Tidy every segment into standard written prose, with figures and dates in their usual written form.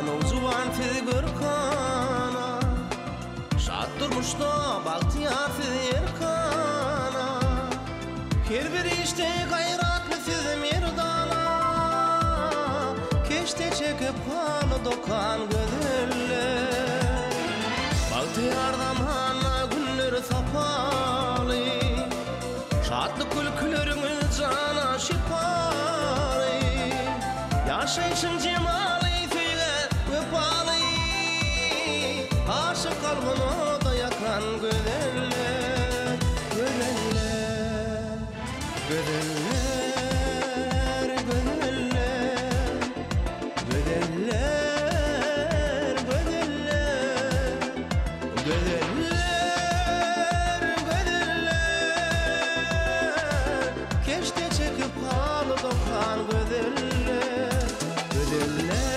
Anıl juwan figür kana şat durmuşda bahtiyar erkana her bir işte gayratlı siz merdana keşte çekip kalı dokan gözüller bahtiyar zamana günler sapalı şatlı külkülerimiz cana şifalı yaşayışın cemali aşık kalbını da yakan gözeller, gözeller, gözeller, gözeller, gözeller, gözeller, gözeller, keşte çekip halı dokan gözeller, gözeller.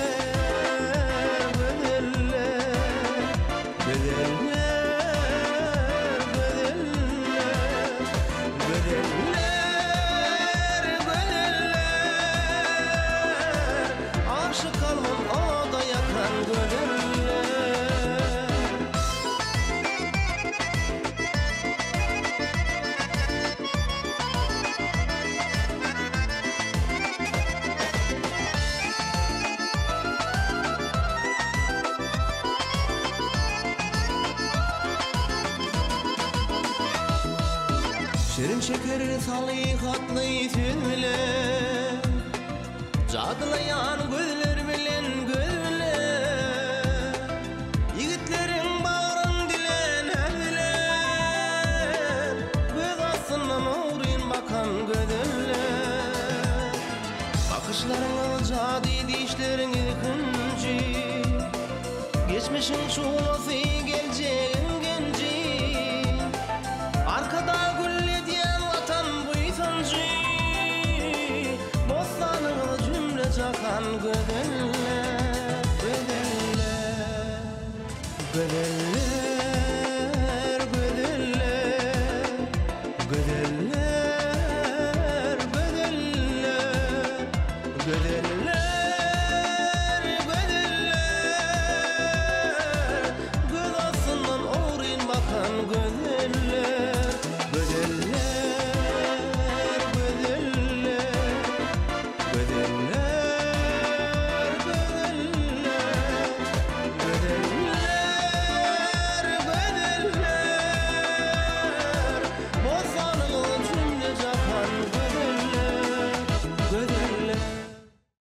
Şirin şekeri salihatlı yüzüler cadılayan gözler bilen gözler yigitlerin bağrın dilen evler göz astından uğrayın bakan gözler bakışların jadi dişlerin ikinci geçmişin şulası geleceğin genci arkada Cakan gözeller, gözeller, gözeller.